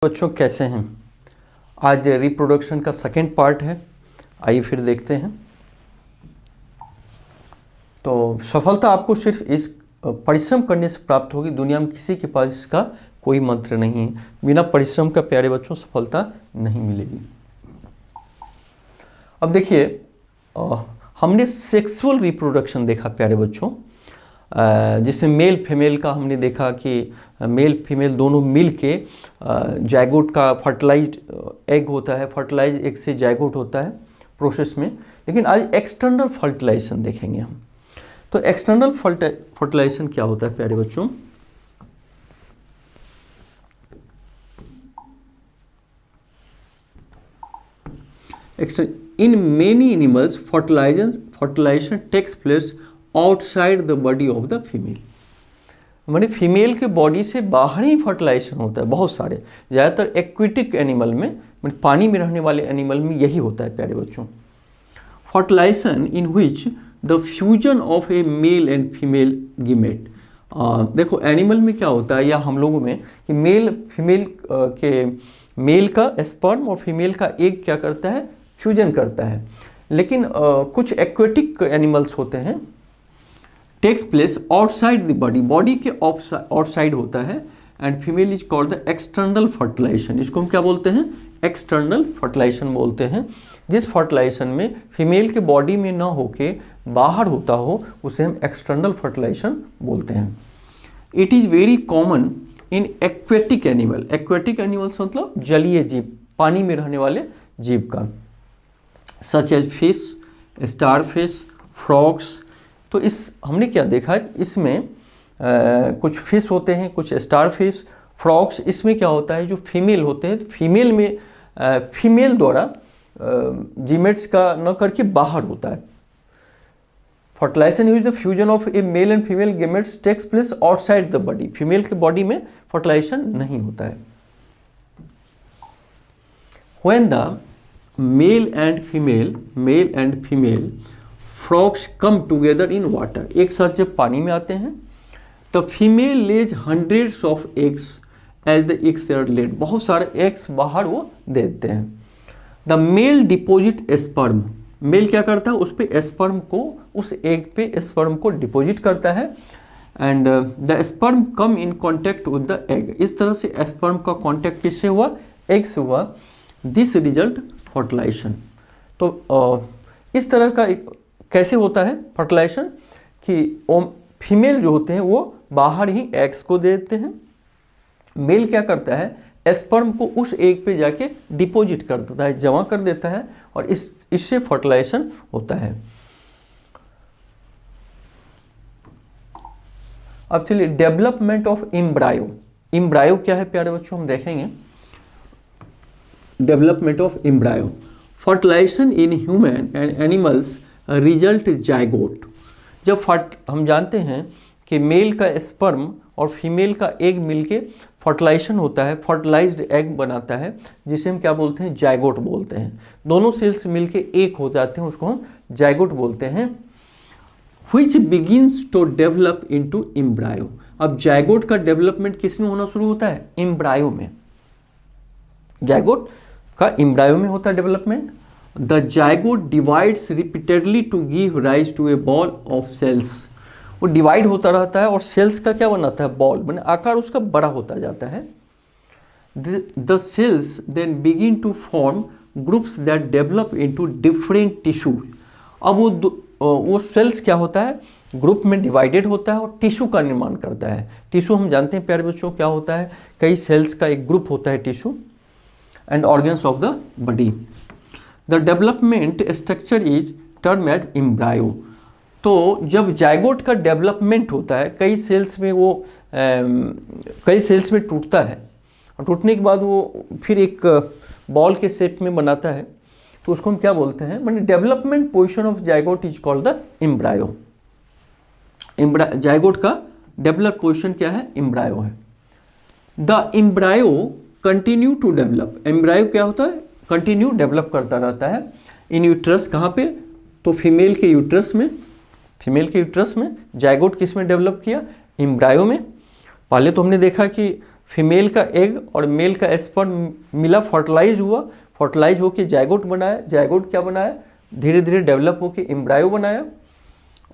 बच्चों कैसे हैं। आज रिप्रोडक्शन का सेकेंड पार्ट है, आइए फिर देखते हैं। तो सफलता आपको सिर्फ इस परिश्रम करने से प्राप्त होगी। दुनिया में किसी के पास इसका कोई मंत्र नहीं है। बिना परिश्रम का प्यारे बच्चों सफलता नहीं मिलेगी। अब देखिए, हमने सेक्सुअल रिप्रोडक्शन देखा प्यारे बच्चों, जिसमें मेल फीमेल का हमने देखा कि मेल फीमेल दोनों मिल के जायगोट का फर्टिलाइज्ड एग होता है, फर्टिलाइज एग से जायगोट होता है प्रोसेस में। लेकिन आज एक्सटर्नल फर्टिलाइजेशन देखेंगे हम। तो एक्सटर्नल फर्टिलाइजेशन क्या होता है प्यारे बच्चों? In many animals fertilization takes place outside the body of the female. माने फीमेल के बॉडी से बाहर ही फर्टिलाइजेशन होता है। बहुत सारे, ज़्यादातर एक्वेटिक एनिमल में, पानी में रहने वाले एनिमल में यही होता है प्यारे बच्चों। Fertilization in which the fusion of a male and female gamete. देखो एनिमल में क्या होता है या हम लोगों में कि मेल फीमेल के मेल का स्पर्म और फीमेल का एग क्या करता है, फ्यूजन करता है। लेकिन कुछ एक्वेटिक एनिमल्स होते हैं, takes place outside the body, body के आउटसाइड होता है। And female is called the external fertilization. इसको हम क्या बोलते हैं? एक्सटर्नल फर्टिलाइजेशन बोलते हैं। जिस फर्टिलाइजेशन में फीमेल के बॉडी में ना होके बाहर होता हो उसे हम एक्सटर्नल फर्टिलाइजेशन बोलते हैं। It is very common in aquatic animal. Aquatic animals मतलब जलीय जीव, पानी में रहने वाले जीव का, such as fish, starfish, frogs. तो इस हमने क्या देखा, इसमें कुछ फिश होते हैं, कुछ स्टारफिश, फ्रॉग्स। इसमें क्या होता है, जो फीमेल होते हैं, फीमेल में फीमेल द्वारा जीमेट्स का न करके बाहर होता है। Fertilization use the fusion of a male and female gametes takes place outside the body. Female के बॉडी में फर्टिलाइजेशन नहीं होता है। When the male and female frogs come together in water, एक साथ जब पानी में आते हैं तो female lays hundreds of eggs as the eggs are laid. बहुत सारे एग्स बाहर वो देते हैं। The male deposit sperm, male क्या करता है, उस पे स्पर्म को, उस एग पे स्पर्म को डिपोजिट करता है। And the sperm come in contact with the egg. इस तरह से स्पर्म का कॉन्टैक्ट किससे हुआ, एग से हुआ। This result fertilization. तो इस तरह का कैसे होता है फर्टिलाइजेशन कि फीमेल जो होते हैं वो बाहर ही एग्स को देते हैं, मेल क्या करता है, स्पर्म को उस एग पे जाके डिपॉजिट कर देता है, जमा कर देता है, और इससे फर्टिलाइजेशन होता है। अब चलिए डेवलपमेंट ऑफ एम्ब्रायो। एम्ब्रायो क्या है प्यारे बच्चों, हम देखेंगे। Development of embryo, fertilization in human and animals result zygote. जब हम जानते हैं कि मेल का स्पर्म और फीमेल का एग मिलके फर्टिलाइजेशन होता है, फर्टिलाइज्ड एग बनाता है, जिसे हम क्या बोलते हैं, जायगोट बोलते हैं। दोनों सेल्स मिलके एक हो जाते हैं, उसको हम जायगोट बोलते हैं। Which begins to develop into embryo. अब जायगोट का डेवलपमेंट किस में होना शुरू होता है, एम्ब्रायो में। जायगोट का एम्ब्रायो में होता है development. The zygote divides repeatedly to give rise to a ball of cells. वो डिवाइड होता रहता है और सेल्स का क्या बनाता है, बॉल, माने आकार उसका बड़ा होता जाता है। The cells then begin to form groups that develop into different tissue. अब वो सेल्स क्या होता है, ग्रुप में डिवाइडेड होता है और टिश्यू का निर्माण करता है। टिश्यू हम जानते हैं प्यारे बच्चों क्या होता है, कई सेल्स का एक ग्रुप होता है tissue. And organs of the body. The development structure is term as embryo. तो जब जायगोट का डेवलपमेंट होता है, कई सेल्स में टूटता है, और टूटने के बाद वो फिर एक बॉल के शेप में बनाता है, तो उसको हम क्या बोलते हैं, माने development position of zygote is called the embryo. Zygote का डेवलप पोजीशन क्या है, एम्ब्रायो है। The embryo continue to develop. Embryo क्या होता है, कंटिन्यू डेवलप करता रहता है। इन यूट्रस, कहाँ पे, तो फीमेल के यूट्रस में। जायगोट किस में डेवलप किया, एम्ब्रायो में। पहले तो हमने देखा कि फीमेल का एग और मेल का स्पर्म मिला, फर्टिलाइज हुआ, फर्टिलाइज होकर जायगोट बनाया, जायगोट क्या बनाया, धीरे धीरे डेवलप होकर एम्ब्रायो बनाया,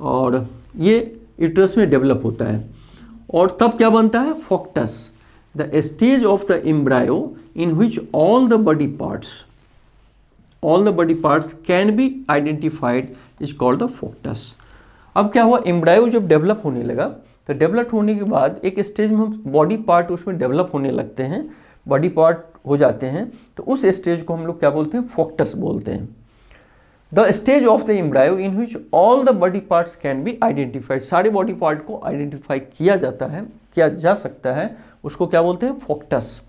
और ये यूट्रस में डेवलप होता है, और तब क्या बनता है, foetus, the stage of the embryo in which all the body parts can be identified is called the foetus. अब क्या हुआ, एम्ब्रायो जब डेवलप होने लगा, तो डेवलप होने के बाद एक स्टेज में हम बॉडी पार्ट उसमें डेवलप होने लगते हैं, बॉडी पार्ट हो जाते हैं, तो उस स्टेज को हम लोग क्या बोलते हैं, फोक्टस बोलते हैं। The stage of the embryo in which all the body parts can be identified, सारे बॉडी पार्ट को आइडेंटिफाई किया जाता है, किया जा सकता है, उसको क्या बोलते हैं, फोक्टस।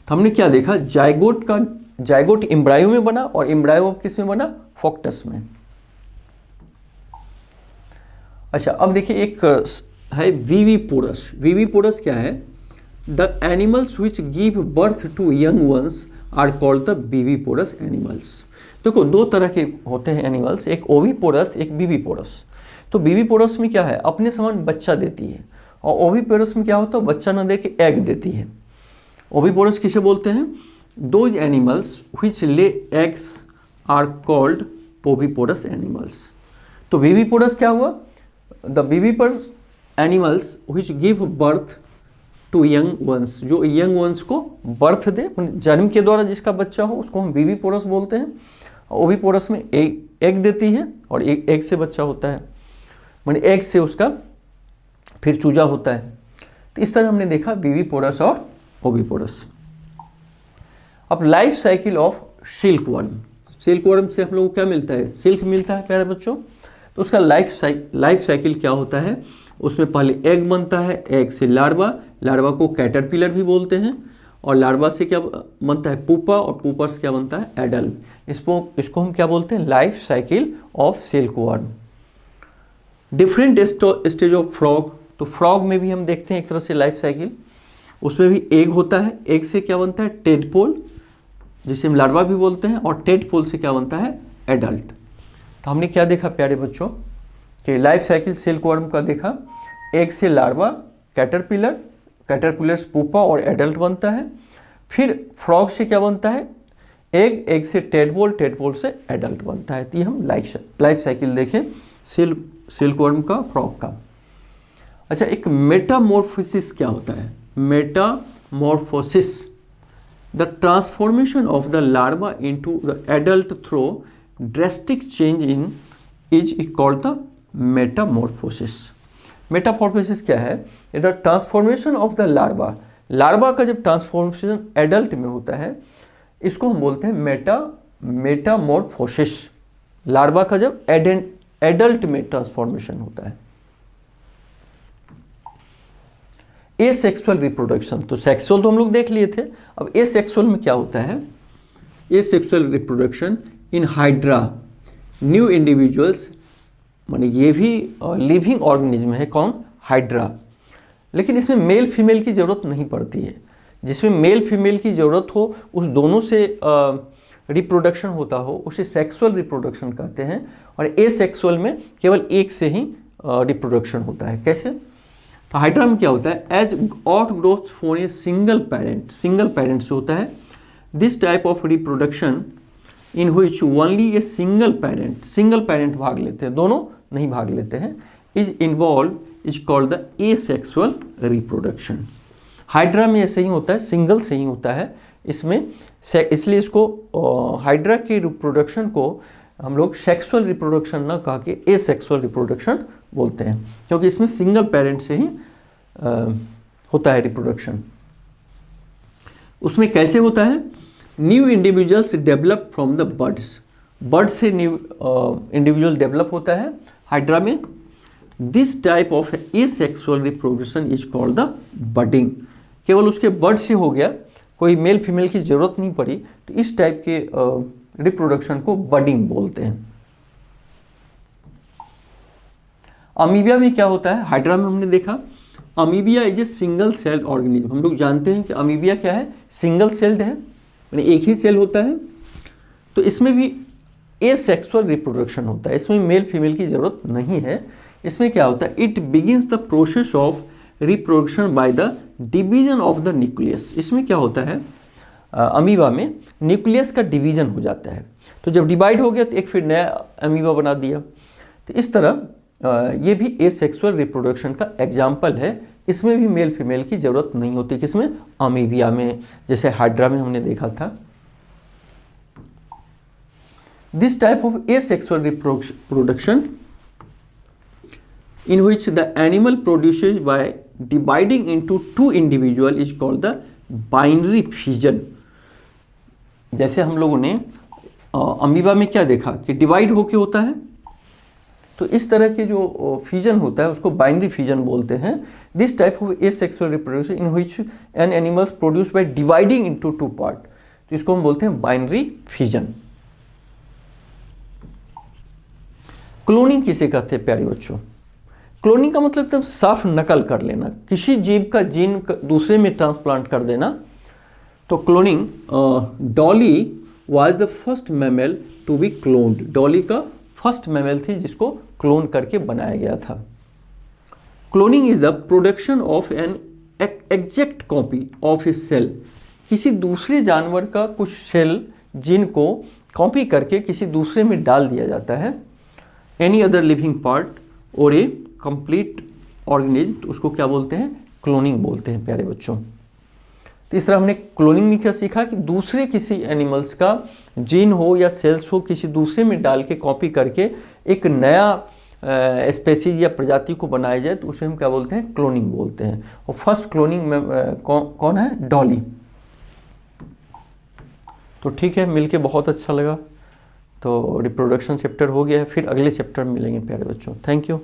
तो हमने क्या देखा, जायगोट एम्ब्रायो में बना और एम्ब्रायो किस में बना, फोक्टस में। अच्छा, अब देखिए एक है विविपोरस। विविपोरस क्या है, the animals which give birth to young ones are called the viviparous animals. देखो दो तरह के होते हैं एनिमल्स, एक ओविपोरस, एक विविपोरस। तो विविपोरस में क्या है, अपने समान बच्चा देती है, और ओविपोरस में क्या होता है, बच्चा न दे के एग देती है। ओविपोरस किसे बोलते हैं, those animals which lay eggs are called oviparous animals. तो विविपोरस क्या हुआ, the viviparous animals which give birth to young ones, जो यंग वंस को बर्थ दे, जन्म के द्वारा जिसका बच्चा हो उसको हम विविपोरस बोलते हैं। ओविपोरस में एग देती है और एग से बच्चा होता है, माने एग से उसका फिर चूजा होता है। तो इस तरह हमने देखा विविपोरस और ओविपोरस। अब life cycle of silk worm. Silk worm से हम लोग को क्या मिलता है, सिल्क मिलता है प्यारे बच्चों। तो उसका लाइफ साइकिल क्या होता है, उसमें पहले एग बनता है, एग से लार्वा, लार्वा को कैटरपिलर भी बोलते हैं, और लार्वा से क्या बनता है, पुपा, और पुपा से क्या बनता है, एडल्ट। इसको हम क्या बोलते हैं, life cycle of silk worm. Different stage of frog. तो फ्रॉग में भी हम देखते हैं एक तरह से लाइफ साइकिल, उसमें भी एग होता है, एग से क्या बनता है, टेडपोल, जिसे हम लार्वा भी बोलते हैं, और टेडपोल से क्या बनता है, एडल्ट। तो हमने क्या देखा प्यारे बच्चों कि लाइफ साइकिल सिल्क वर्म का देखा, एग से लार्वा, कैटरपिलर, कैटरपिलर से पुपा और एडल्ट बनता है। फिर फ्रॉग से क्या बनता है, एग, एग से टेडपोल, टेडपोल से एडल्ट बनता है। तो ये हम लाइफ साइकिल देखें सिल्क वर्म का, फ्रॉग का। अच्छा, एक मेटामॉर्फोसिस क्या होता है, Metamorphosis, the transformation of the larva into the adult through drastic change in is called the Metamorphosis. Metamorphosis क्या है, the transformation of the larva, larva का जब ट्रांसफॉर्मेशन एडल्ट में होता है, इसको हम बोलते हैं मेटामॉर्फोसिस। लार्वा का जब एडल्ट में ट्रांसफॉर्मेशन होता है। एसेक्सुअल रिप्रोडक्शन, तो सेक्सुअल तो हम लोग देख लिए थे, अब एसेक्सुअल में क्या होता है, asexual reproduction in hydra, new individuals, माने ये भी लिविंग ऑर्गेनिज्म है, कौन, हाइड्रा, लेकिन इसमें मेल फीमेल की ज़रूरत नहीं पड़ती है। जिसमें मेल फीमेल की ज़रूरत हो, उस दोनों से रिप्रोडक्शन होता हो, उसे सेक्सुअल रिप्रोडक्शन कहते हैं, और एसेक्सुअल में केवल एक से ही रिप्रोडक्शन होता है। कैसे, तो हाइड्रा में क्या होता है, as outgrowth for a single parent से होता है, this type of reproduction in which only a single parent भाग लेते हैं, दोनों नहीं भाग लेते हैं, is involve is called the asexual reproduction. Hydra में ऐसे ही होता है, सिंगल से ही होता है इसमें, इसलिए इसको हाइड्रा की रिप्रोडक्शन को हम लोग सेक्सुअल रिप्रोडक्शन ना कह के एसेक्सुअल रिप्रोडक्शन बोलते हैं, क्योंकि इसमें सिंगल पेरेंट से ही होता है रिप्रोडक्शन। उसमें कैसे होता है, new individuals develop from the bird से न्यू इंडिविजुअल डेवलप होता है हाइड्रा में। This type of asexual reproduction is called the budding. केवल उसके बर्ड से हो गया, कोई मेल फीमेल की जरूरत नहीं पड़ी, तो इस टाइप के रिप्रोडक्शन को बडिंग बोलते हैं। अमीबिया में क्या होता है, हाइड्रा में हमने देखा, amoebae is a single celled organism. हम लोग जानते हैं कि अमीबिया क्या है, सिंगल सेल्ड है, यानी एक ही सेल होता है। तो इसमें भी एसेक्सुअल रिप्रोडक्शन होता है, इसमें मेल फीमेल की जरूरत नहीं है। इसमें क्या होता है, it begins the process of reproduction by the division of the nucleus. इसमें क्या होता है, अमीबा में न्यूक्लियस का डिवीजन हो जाता है, तो जब डिवाइड हो गया तो एक फिर नया अमीबा बना दिया। तो इस तरह ये भी एसेक्सुअल रिप्रोडक्शन का एग्जाम्पल है। इसमें भी मेल फीमेल की जरूरत नहीं होती, किसमें, अमीबिया में, जैसे हाइड्रा में हमने देखा था। This type of asexual reproduction in which the animal produces by dividing into two individual is called the binary fission। जैसे हम लोगों ने अमीबा में क्या देखा कि डिवाइड होके होता है, तो इस तरह के जो फ्यूजन होता है उसको बाइनरी फ्यूजन बोलते हैं। This type of asexual reproduction in which N animals produce by dividing into two part, तो इसको हम बोलते हैं बाइनरी फ्यूजन। क्लोनिंग किसे कहते हैं प्यारे बच्चों? क्लोनिंग का मतलब एकदम साफ नकल कर लेना, किसी जीव का जीन दूसरे में ट्रांसप्लांट कर देना। तो cloning, Dolly was the first mammal to be cloned. Dolly का फर्स्ट मैमल थी जिसको क्लोन करके बनाया गया था। Cloning is the production of an exact copy of a cell. किसी दूसरे जानवर का कुछ सेल जीन को कॉपी करके किसी दूसरे में डाल दिया जाता है। एनी अदर लिविंग पार्ट और ए कंप्लीट ऑर्गेनिज्म, तो उसको क्या बोलते हैं, क्लोनिंग बोलते हैं प्यारे बच्चों। तो इस तरह हमने क्लोनिंग में क्या सीखा कि दूसरे किसी एनिमल्स का जीन हो या सेल्स हो किसी दूसरे में डाल के कॉपी करके एक नया स्पेसीज या प्रजाति को बनाया जाए, तो उसे हम क्या बोलते हैं, क्लोनिंग बोलते हैं। और फर्स्ट क्लोनिंग में कौन है, डॉली। तो ठीक है, मिलके बहुत अच्छा लगा। तो रिप्रोडक्शन चैप्टर हो गया है, फिर अगले चैप्टर में मिलेंगे प्यारे बच्चों। Thank you.